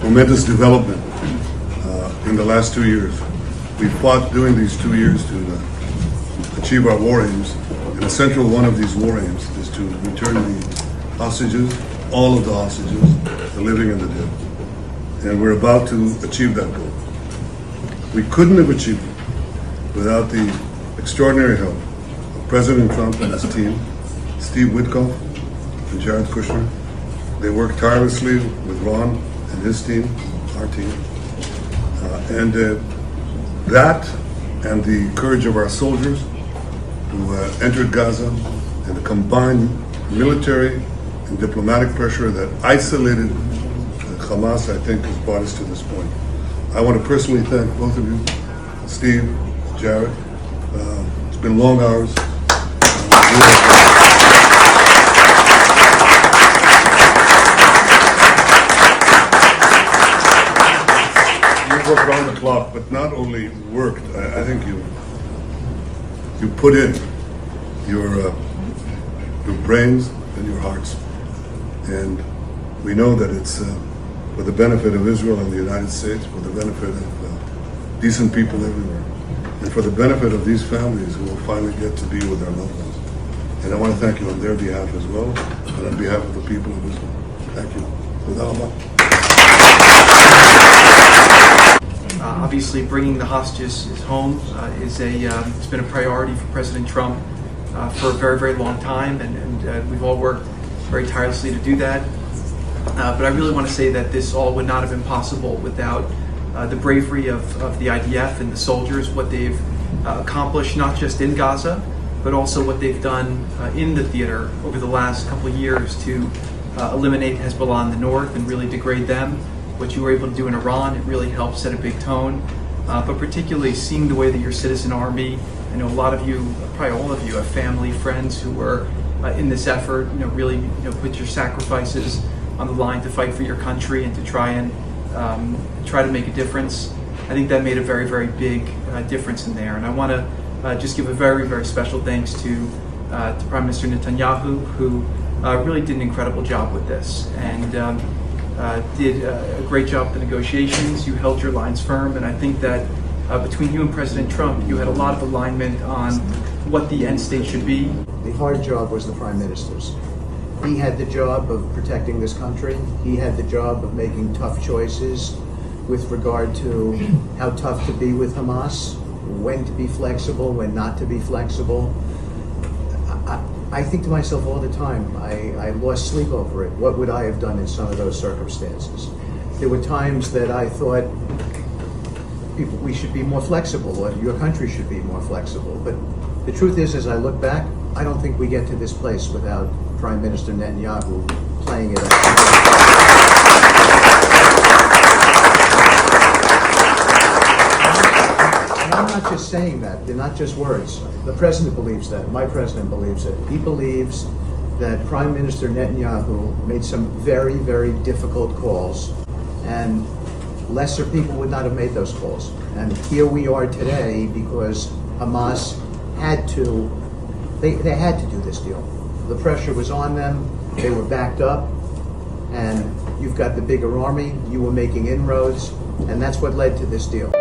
momentous development in the last 2 years. We fought during these 2 years to achieve our war aims, and a central one of these war aims is to return the hostages, all of the hostages, the living and the dead. And we're about to achieve that goal. We couldn't have achieved it without the extraordinary help of President Trump and his team, Steve Witkoff and Jared Kushner. They worked tirelessly with Ron and his team, our team. That and the courage of our soldiers who entered Gaza and the combined military and diplomatic pressure that isolated Hamas, I think, has brought us to this point. I want to personally thank both of you, Steve, Jared. It's been long hours. You worked around the clock, but not only worked, I think you put in your brains and your hearts. And we know that it's for the benefit of Israel and the United States, for the benefit of decent people everywhere, and for the benefit of these families who will finally get to be with their loved ones. And I want to thank you on their behalf as well, and on behalf of the people of Israel. Thank you. Obviously, bringing the hostages home it's been a priority for President Trump for a very, very long time, and we've all worked very tirelessly to do that. But I really want to say that this all would not have been possible without the bravery of the IDF and the soldiers, what they've accomplished not just in Gaza, but also what they've done in the theater over the last couple of years to eliminate Hezbollah in the north and really degrade them. What you were able to do in Iran, it really helped set a big tone. But particularly seeing the way that your citizen army, I know a lot of you, probably all of you, have family, friends who were in this effort, really put your sacrifices on the line to fight for your country and to try to make a difference. I think that made a very, very big difference in there. And I want to just give a very, very special thanks to Prime Minister Netanyahu, who really did an incredible job with this and did a great job with the negotiations. You held your lines firm, and I think that between you and President Trump, you had a lot of alignment on what the end state should be. The hard job was the Prime Minister's. He had the job of protecting this country. He had the job of making tough choices with regard to how tough to be with Hamas, when to be flexible, when not to be flexible. I think to myself all the time, I lost sleep over it. What would I have done in some of those circumstances? There were times that I thought we should be more flexible, or your country should be more flexible. But the truth is, as I look back, I don't think we get to this place without Prime Minister Netanyahu playing it out. And I'm not just saying that. They're not just words. The president believes that. My president believes it. He believes that Prime Minister Netanyahu made some very, very difficult calls, and lesser people would not have made those calls. And here we are today because Hamas had to, they had to do this deal. The pressure was on them, they were backed up, and you've got the bigger army, you were making inroads, and that's what led to this deal.